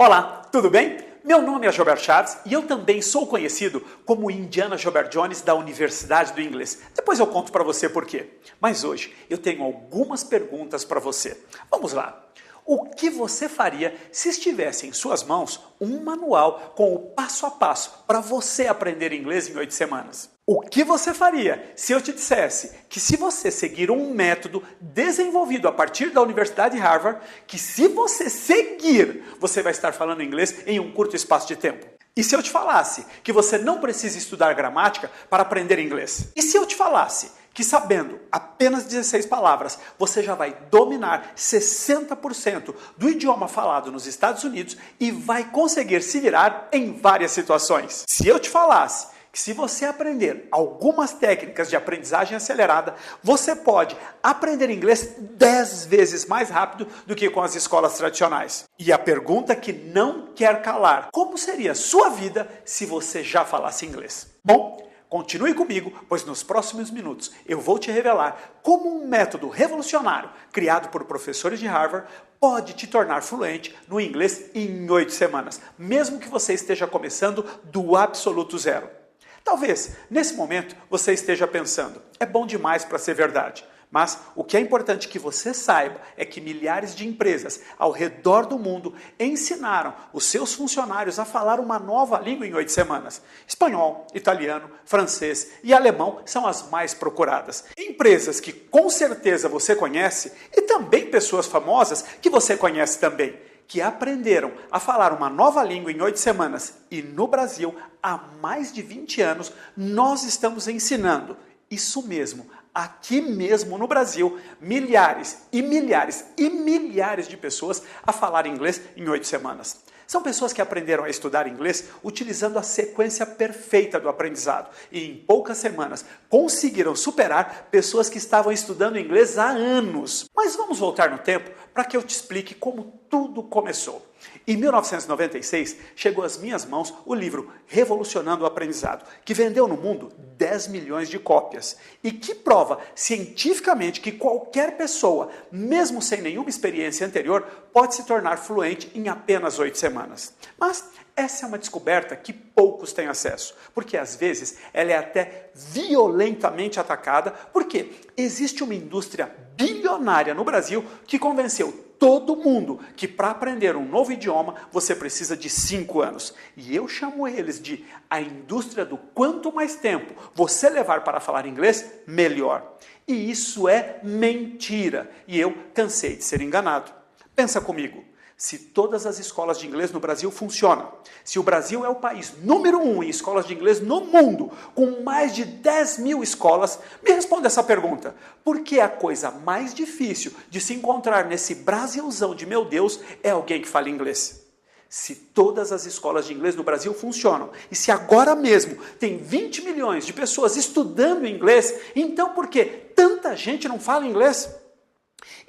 Olá, tudo bem? Meu nome é Gilberto Chaves e eu também sou conhecido como Indiana Gilbert Jones da Universidade do Inglês. Depois eu conto para você por quê. Mas hoje eu tenho algumas perguntas para você. Vamos lá. O que você faria se estivesse em suas mãos um manual com o passo a passo para você aprender inglês em 8 semanas? O que você faria se eu te dissesse que se você seguir um método desenvolvido a partir da Universidade de Harvard, que se você seguir, você vai estar falando inglês em um curto espaço de tempo? E se eu te falasse que você não precisa estudar gramática para aprender inglês? E se eu te falasse que sabendo apenas 16 palavras, você já vai dominar 60% do idioma falado nos Estados Unidos e vai conseguir se virar em várias situações? Se eu te falasse que se você aprender algumas técnicas de aprendizagem acelerada, você pode aprender inglês 10 vezes mais rápido do que com as escolas tradicionais. E a pergunta que não quer calar: como seria a sua vida se você já falasse inglês? Bom, continue comigo, pois nos próximos minutos eu vou te revelar como um método revolucionário criado por professores de Harvard pode te tornar fluente no inglês em 8 semanas, mesmo que você esteja começando do absoluto zero. Talvez, nesse momento, você esteja pensando, é bom demais para ser verdade. Mas o que é importante que você saiba é que milhares de empresas ao redor do mundo ensinaram os seus funcionários a falar uma nova língua em 8 semanas. Espanhol, italiano, francês e alemão são as mais procuradas. Empresas que com certeza você conhece e também pessoas famosas que você conhece também, que aprenderam a falar uma nova língua em 8 semanas. E no Brasil, há mais de 20 anos, nós estamos ensinando isso mesmo. Aqui mesmo no Brasil, milhares e milhares e milhares de pessoas a falar inglês em 8 semanas. São pessoas que aprenderam a estudar inglês utilizando a sequência perfeita do aprendizado e em poucas semanas conseguiram superar pessoas que estavam estudando inglês há anos. Mas vamos voltar no tempo para que eu te explique como tudo começou. Em 1996, chegou às minhas mãos o livro Revolucionando o Aprendizado, que vendeu no mundo 10 milhões de cópias e que prova cientificamente que qualquer pessoa, mesmo sem nenhuma experiência anterior, pode se tornar fluente em apenas 8 semanas. Mas essa é uma descoberta que poucos têm acesso, porque às vezes ela é até violentamente atacada, porque existe uma indústria bilionária no Brasil que convenceu todo mundo que para aprender um novo idioma você precisa de 5 anos. E eu chamo eles de a indústria do quanto mais tempo você levar para falar inglês, melhor. E isso é mentira. E eu cansei de ser enganado. Pensa comigo. Se todas as escolas de inglês no Brasil funcionam, se o Brasil é o país número 1 em escolas de inglês no mundo, com mais de 10 mil escolas, me responda essa pergunta. Por que a coisa mais difícil de se encontrar nesse Brasilzão de meu Deus é alguém que fala inglês? Se todas as escolas de inglês no Brasil funcionam, e se agora mesmo tem 20 milhões de pessoas estudando inglês, então por que tanta gente não fala inglês?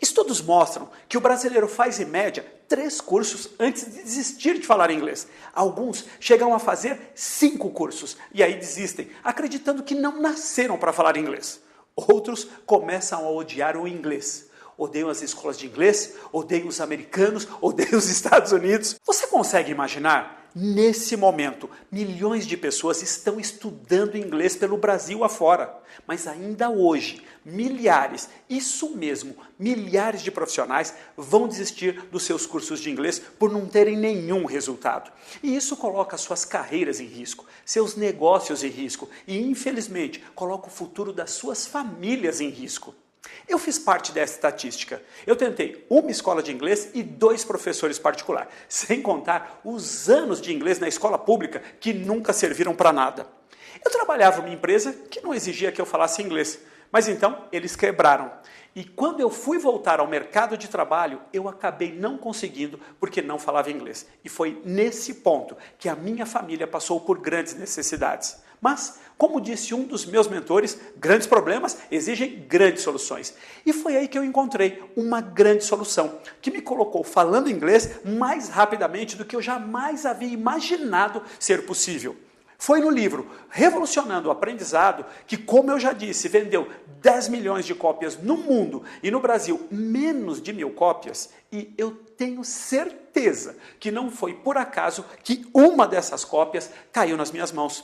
Estudos mostram que o brasileiro faz, em média, 3 cursos antes de desistir de falar inglês. Alguns chegam a fazer 5 cursos e aí desistem, acreditando que não nasceram para falar inglês. Outros começam a odiar o inglês. Odeiam as escolas de inglês, odeiam os americanos, odeiam os Estados Unidos. Você consegue imaginar? Nesse momento, milhões de pessoas estão estudando inglês pelo Brasil afora. Mas ainda hoje, milhares, isso mesmo, milhares de profissionais vão desistir dos seus cursos de inglês por não terem nenhum resultado. E isso coloca suas carreiras em risco, seus negócios em risco e, infelizmente, coloca o futuro das suas famílias em risco. Eu fiz parte dessa estatística. Eu tentei uma escola de inglês e 2 professores particulares, sem contar os anos de inglês na escola pública que nunca serviram para nada. Eu trabalhava em uma empresa que não exigia que eu falasse inglês, mas então eles quebraram. E quando eu fui voltar ao mercado de trabalho, eu acabei não conseguindo porque não falava inglês. E foi nesse ponto que a minha família passou por grandes necessidades. Mas, como disse um dos meus mentores, grandes problemas exigem grandes soluções. E foi aí que eu encontrei uma grande solução, que me colocou falando inglês mais rapidamente do que eu jamais havia imaginado ser possível. Foi no livro Revolucionando o Aprendizado que, como eu já disse, vendeu 10 milhões de cópias no mundo e no Brasil menos de 1.000 cópias. E eu tenho certeza que não foi por acaso que uma dessas cópias caiu nas minhas mãos.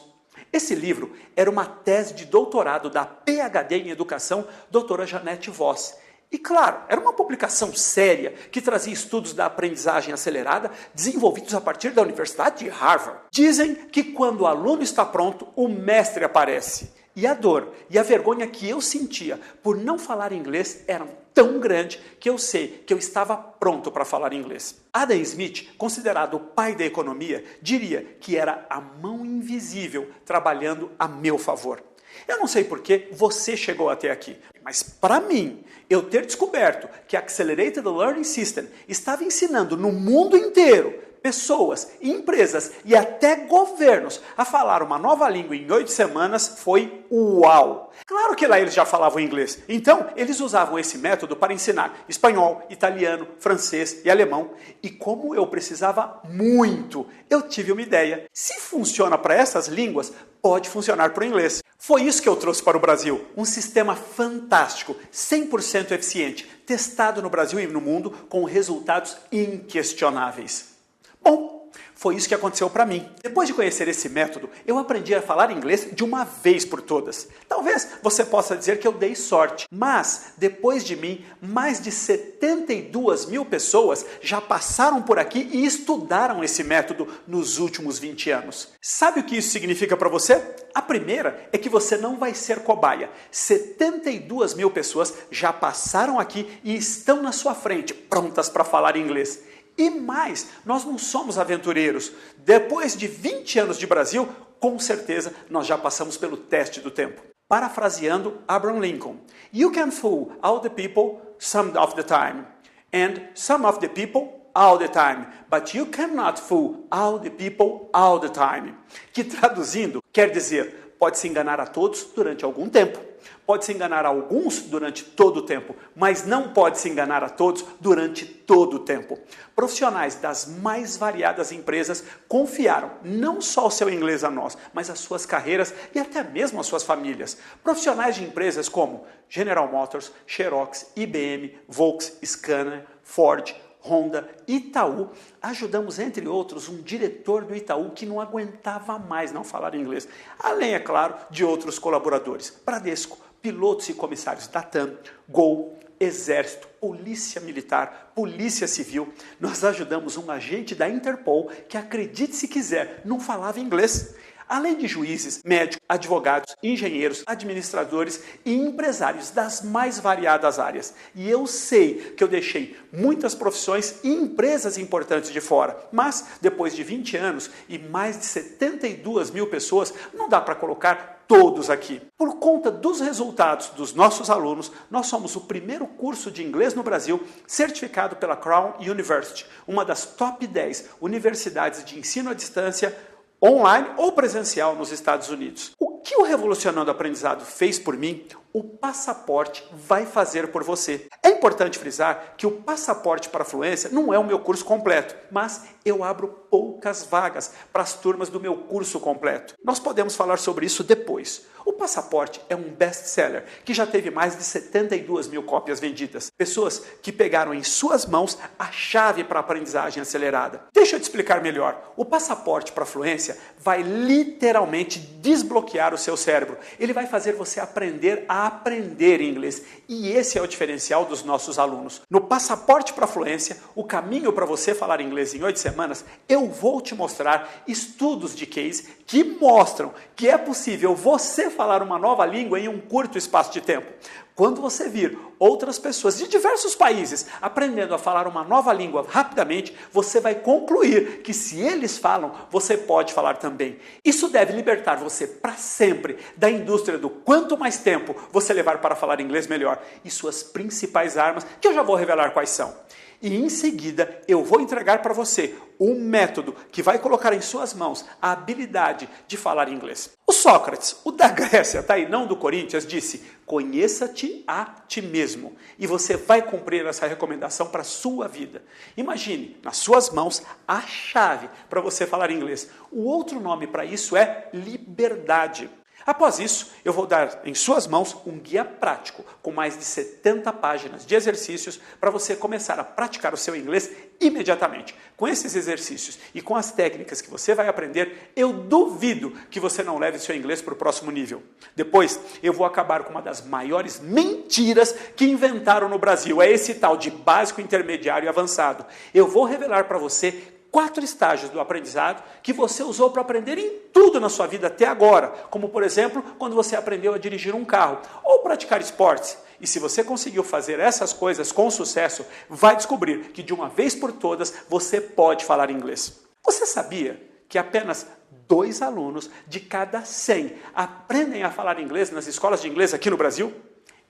Esse livro era uma tese de doutorado da PhD em Educação, doutora Janete Voss. E claro, era uma publicação séria que trazia estudos da aprendizagem acelerada desenvolvidos a partir da Universidade de Harvard. Dizem que quando o aluno está pronto, o mestre aparece. E a dor e a vergonha que eu sentia por não falar inglês eram tão grande que eu sei que eu estava pronto para falar inglês. Adam Smith, considerado o pai da economia, diria que era a mão invisível trabalhando a meu favor. Eu não sei por que você chegou até aqui, mas para mim, eu ter descoberto que a Accelerated Learning System estava ensinando no mundo inteiro pessoas, empresas e até governos a falar uma nova língua em 8 semanas foi uau! Claro que lá eles já falavam inglês, então eles usavam esse método para ensinar espanhol, italiano, francês e alemão. E como eu precisava muito, eu tive uma ideia. Se funciona para essas línguas, pode funcionar para o inglês. Foi isso que eu trouxe para o Brasil, um sistema fantástico, 100% eficiente, testado no Brasil e no mundo com resultados inquestionáveis. Bom, foi isso que aconteceu para mim. Depois de conhecer esse método, eu aprendi a falar inglês de uma vez por todas. Talvez você possa dizer que eu dei sorte, mas depois de mim, mais de 72 mil pessoas já passaram por aqui e estudaram esse método nos últimos 20 anos. Sabe o que isso significa para você? A primeira é que você não vai ser cobaia. 72 mil pessoas já passaram aqui e estão na sua frente, prontas para falar inglês. E mais, nós não somos aventureiros. Depois de 20 anos de Brasil, com certeza nós já passamos pelo teste do tempo. Parafraseando Abraham Lincoln, "You can fool all the people some of the time, and some of the people all the time, but you cannot fool all the people all the time." Que traduzindo, quer dizer, pode se enganar a todos durante algum tempo. Pode se enganar a alguns durante todo o tempo, mas não pode se enganar a todos durante todo o tempo. Profissionais das mais variadas empresas confiaram não só o seu inglês a nós, mas as suas carreiras e até mesmo as suas famílias. Profissionais de empresas como General Motors, Xerox, IBM, Volkswagen, Scania, Ford, Honda, Itaú. Ajudamos, entre outros, um diretor do Itaú que não aguentava mais não falar inglês. Além, é claro, de outros colaboradores. Bradesco, pilotos e comissários da TAM, Gol, Exército, Polícia Militar, Polícia Civil. Nós ajudamos um agente da Interpol que, acredite se quiser, não falava inglês. Além de juízes, médicos, advogados, engenheiros, administradores e empresários das mais variadas áreas. E eu sei que eu deixei muitas profissões e empresas importantes de fora, mas depois de 20 anos e mais de 72 mil pessoas, não dá para colocar todos aqui. Por conta dos resultados dos nossos alunos, nós somos o primeiro curso de inglês no Brasil certificado pela Crown University, uma das top 10 universidades de ensino à distância online ou presencial nos Estados Unidos. O que o Revolucionando o Aprendizado fez por mim, o Passaporte vai fazer por você. É importante frisar que o Passaporte para a Fluência não é o meu curso completo, mas eu abro poucas vagas para as turmas do meu curso completo. Nós podemos falar sobre isso depois. O Passaporte é um best-seller que já teve mais de 72 mil cópias vendidas. Pessoas que pegaram em suas mãos a chave para a aprendizagem acelerada. Deixa eu te explicar melhor. O Passaporte para a Fluência vai literalmente desbloquear o seu cérebro. Ele vai fazer você aprender a aprender inglês. E esse é o diferencial dos nossos alunos. No Passaporte para a Fluência, o caminho para você falar inglês em 8 semanas, eu vou te mostrar estudos de case que mostram que é possível você falar uma nova língua em um curto espaço de tempo. Quando você vir outras pessoas de diversos países aprendendo a falar uma nova língua rapidamente, você vai concluir que se eles falam, você pode falar também. Isso deve libertar você para sempre da indústria do quanto mais tempo você levar para falar inglês melhor e suas principais armas, que eu já vou revelar quais são. E em seguida eu vou entregar para você um método que vai colocar em suas mãos a habilidade de falar inglês. O Sócrates, o da Grécia, tá aí, não do Corinthians, disse: conheça-te a ti mesmo. E você vai cumprir essa recomendação para a sua vida. Imagine, nas suas mãos, a chave para você falar inglês. O outro nome para isso é liberdade. Após isso, eu vou dar em suas mãos um guia prático com mais de 70 páginas de exercícios para você começar a praticar o seu inglês imediatamente. Com esses exercícios e com as técnicas que você vai aprender, eu duvido que você não leve seu inglês para o próximo nível. Depois, eu vou acabar com uma das maiores mentiras que inventaram no Brasil. É esse tal de básico, intermediário e avançado. Eu vou revelar para você 4 estágios do aprendizado que você usou para aprender em tudo na sua vida até agora, como por exemplo, quando você aprendeu a dirigir um carro ou praticar esportes. E se você conseguiu fazer essas coisas com sucesso, vai descobrir que de uma vez por todas você pode falar inglês. Você sabia que apenas 2 alunos de cada 100 aprendem a falar inglês nas escolas de inglês aqui no Brasil?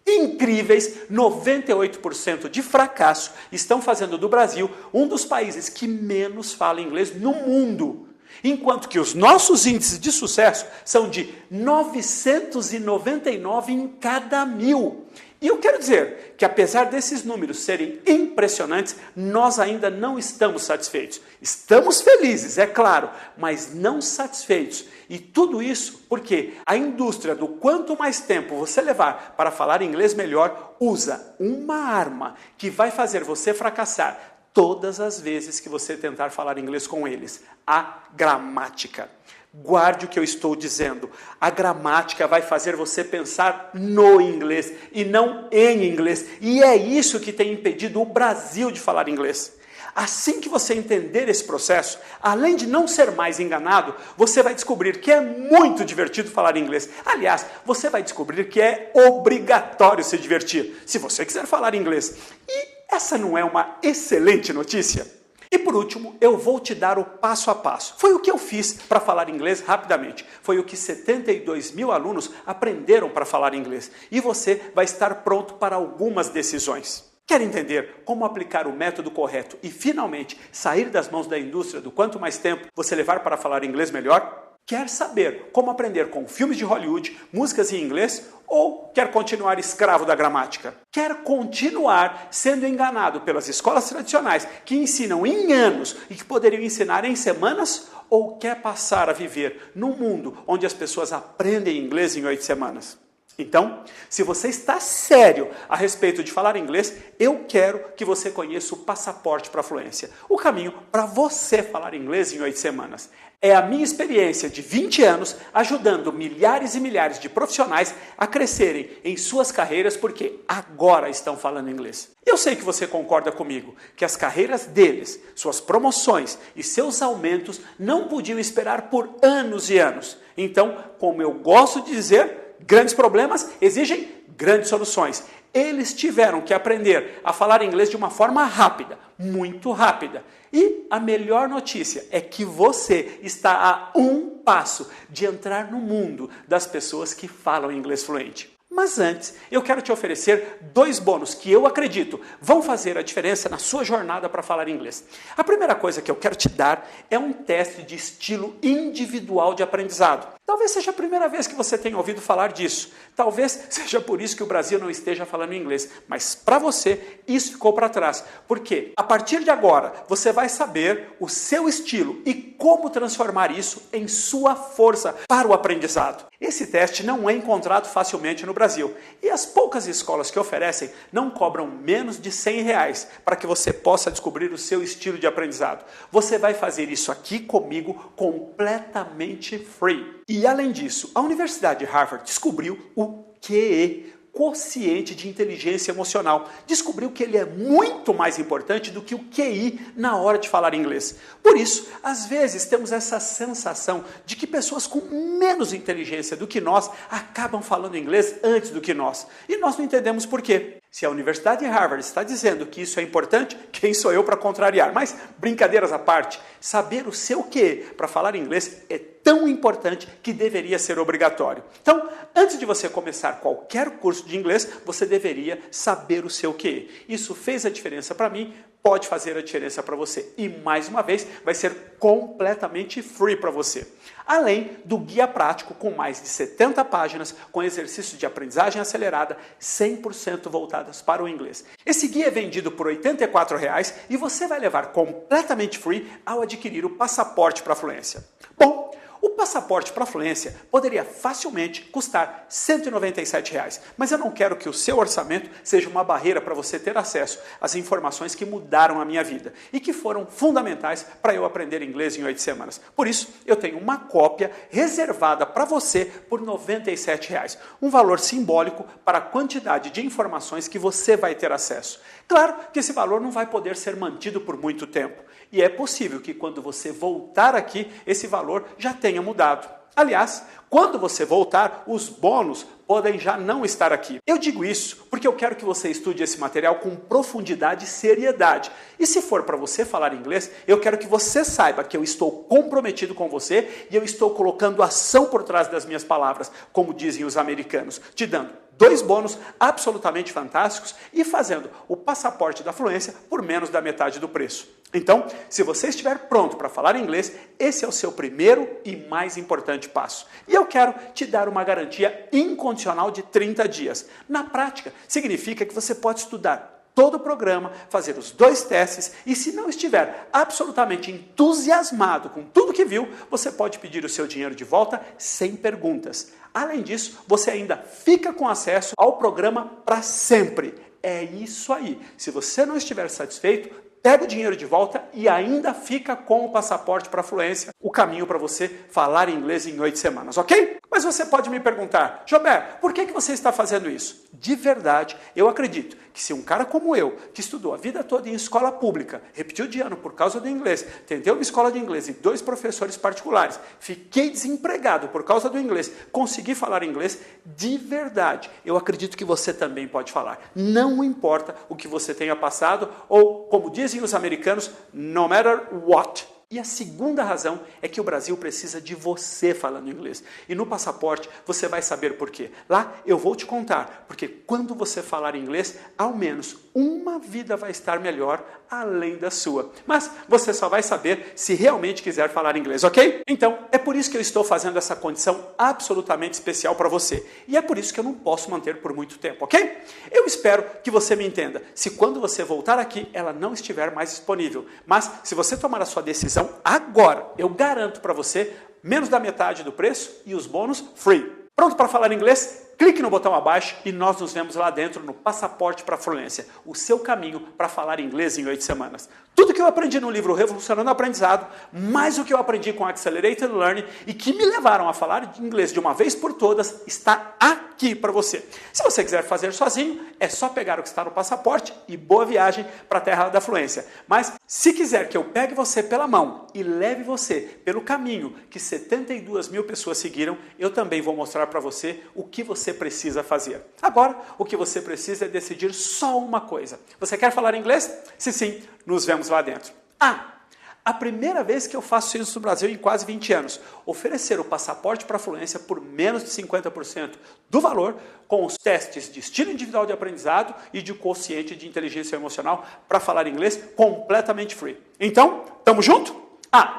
Incríveis 98% de fracasso estão fazendo do Brasil um dos países que menos fala inglês no mundo. Enquanto que os nossos índices de sucesso são de 999 em cada 1000. E eu quero dizer que apesar desses números serem impressionantes, nós ainda não estamos satisfeitos. Estamos felizes, é claro, mas não satisfeitos. E tudo isso porque a indústria do quanto mais tempo você levar para falar inglês melhor, usa uma arma que vai fazer você fracassar todas as vezes que você tentar falar inglês com eles: a gramática. Guarde o que eu estou dizendo. A gramática vai fazer você pensar no inglês e não em inglês. E é isso que tem impedido o Brasil de falar inglês. Assim que você entender esse processo, além de não ser mais enganado, você vai descobrir que é muito divertido falar inglês. Aliás, você vai descobrir que é obrigatório se divertir, se você quiser falar inglês. E essa não é uma excelente notícia? E por último, eu vou te dar o passo a passo. Foi o que eu fiz para falar inglês rapidamente. Foi o que 72 mil alunos aprenderam para falar inglês. E você vai estar pronto para algumas decisões. Quer entender como aplicar o método correto e finalmente sair das mãos da indústria do quanto mais tempo você levar para falar inglês melhor? Quer saber como aprender com filmes de Hollywood, músicas em inglês? Ou quer continuar escravo da gramática? Quer continuar sendo enganado pelas escolas tradicionais que ensinam em anos e que poderiam ensinar em semanas? Ou quer passar a viver num mundo onde as pessoas aprendem inglês em 8 semanas? Então, se você está sério a respeito de falar inglês, eu quero que você conheça o passaporte para a fluência. O caminho para você falar inglês em 8 semanas. É a minha experiência de 20 anos ajudando milhares e milhares de profissionais a crescerem em suas carreiras porque agora estão falando inglês. Eu sei que você concorda comigo que as carreiras deles, suas promoções e seus aumentos não podiam esperar por anos e anos. Então, como eu gosto de dizer, grandes problemas exigem grandes soluções. Eles tiveram que aprender a falar inglês de uma forma rápida, muito rápida. E a melhor notícia é que você está a um passo de entrar no mundo das pessoas que falam inglês fluente. Mas antes, eu quero te oferecer 2 bônus que eu acredito vão fazer a diferença na sua jornada para falar inglês. A primeira coisa que eu quero te dar é um teste de estilo individual de aprendizado. Talvez seja a primeira vez que você tenha ouvido falar disso. Talvez seja por isso que o Brasil não esteja falando inglês. Mas para você, isso ficou para trás. Porque a partir de agora, você vai saber o seu estilo e como transformar isso em sua força para o aprendizado. Esse teste não é encontrado facilmente no Brasil. E as poucas escolas que oferecem não cobram menos de R$100 para que você possa descobrir o seu estilo de aprendizado. Você vai fazer isso aqui comigo completamente free. E além disso, a Universidade de Harvard descobriu o QE, quociente de inteligência emocional. Descobriu que ele é muito mais importante do que o QI na hora de falar inglês. Por isso, às vezes temos essa sensação de que pessoas com menos inteligência do que nós acabam falando inglês antes do que nós. E nós não entendemos por quê. Se a Universidade de Harvard está dizendo que isso é importante, quem sou eu para contrariar? Mas, brincadeiras à parte, saber o seu QE para falar inglês é tão importante que deveria ser obrigatório. Então, antes de você começar qualquer curso de inglês, você deveria saber o seu QE. Isso fez a diferença para mim, pode fazer a diferença para você. E, mais uma vez, vai ser completamente free para você. Além do guia prático com mais de 70 páginas, com exercícios de aprendizagem acelerada, 100% voltadas para o inglês. Esse guia é vendido por R$ 84,00 e você vai levar completamente free ao adquirir o passaporte para a fluência. Bom, o passaporte para a fluência poderia facilmente custar R$ 197,00, mas eu não quero que o seu orçamento seja uma barreira para você ter acesso às informações que mudaram a minha vida e que foram fundamentais para eu aprender inglês em 8 semanas. Por isso, eu tenho uma cópia reservada para você por R$ 97,00, um valor simbólico para a quantidade de informações que você vai ter acesso. Claro que esse valor não vai poder ser mantido por muito tempo. E é possível que quando você voltar aqui, esse valor já tenha mudado. Aliás, quando você voltar, os bônus podem já não estar aqui. Eu digo isso porque eu quero que você estude esse material com profundidade e seriedade. E se for para você falar inglês, eu quero que você saiba que eu estou comprometido com você e eu estou colocando ação por trás das minhas palavras, como dizem os americanos, te dando 2 bônus absolutamente fantásticos e fazendo o passaporte da fluência por menos da metade do preço. Então, se você estiver pronto para falar inglês, esse é o seu primeiro e mais importante passo. E eu quero te dar uma garantia incondicional de 30 dias. Na prática, significa que você pode estudar todo o programa, fazer os 2 testes e se não estiver absolutamente entusiasmado com tudo que viu, você pode pedir o seu dinheiro de volta sem perguntas. Além disso, você ainda fica com acesso ao programa para sempre. É isso aí. Se você não estiver satisfeito, pega o dinheiro de volta e ainda fica com o passaporte para a fluência, o caminho para você falar inglês em 8 semanas, ok? Mas você pode me perguntar, Jober, por que você está fazendo isso? De verdade, eu acredito que se um cara como eu, que estudou a vida toda em escola pública, repetiu de ano por causa do inglês, tentei uma escola de inglês e 2 professores particulares, fiquei desempregado por causa do inglês, consegui falar inglês, de verdade, eu acredito que você também pode falar. Não importa o que você tenha passado ou, como dizem os americanos, no matter what. E a segunda razão é que o Brasil precisa de você falando inglês. E no passaporte você vai saber por quê. Lá eu vou te contar, porque quando você falar inglês, ao menos uma vida vai estar melhor além da sua. Mas você só vai saber se realmente quiser falar inglês, ok? Então, é por isso que eu estou fazendo essa condição absolutamente especial para você. E é por isso que eu não posso manter por muito tempo, ok? Eu espero que você me entenda. Se quando você voltar aqui, ela não estiver mais disponível. Mas se você tomar a sua decisão agora, eu garanto para você menos da metade do preço e os bônus free. Pronto para falar inglês? Clique no botão abaixo e nós nos vemos lá dentro no Passaporte para a Fluência, o seu caminho para falar inglês em 8 semanas. Tudo que eu aprendi no livro Revolucionando o Aprendizado, mais o que eu aprendi com Accelerated Learning e que me levaram a falar inglês de uma vez por todas, está aqui para você. Se você quiser fazer sozinho, é só pegar o que está no passaporte e boa viagem para a Terra da Fluência. Mas se quiser que eu pegue você pela mão e leve você pelo caminho que 72 mil pessoas seguiram, eu também vou mostrar para você o que você precisa fazer. Agora, o que você precisa é decidir só uma coisa. Você quer falar inglês? Se sim, nos vemos lá dentro. A primeira vez que eu faço isso no Brasil em quase 20 anos, oferecer o passaporte para a fluência por menos de 50% do valor, com os testes de estilo individual de aprendizado e de quociente de inteligência emocional para falar inglês completamente free. Então, tamo junto?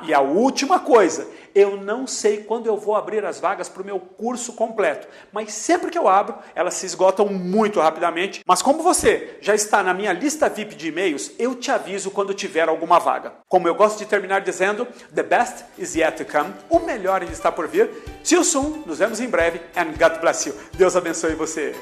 E a última coisa, eu não sei quando eu vou abrir as vagas para o meu curso completo, mas sempre que eu abro, elas se esgotam muito rapidamente. Mas como você já está na minha lista VIP de e-mails, eu te aviso quando tiver alguma vaga. Como eu gosto de terminar dizendo, the best is yet to come, o melhor ainda está por vir. See you soon, nos vemos em breve, and God bless you. Deus abençoe você.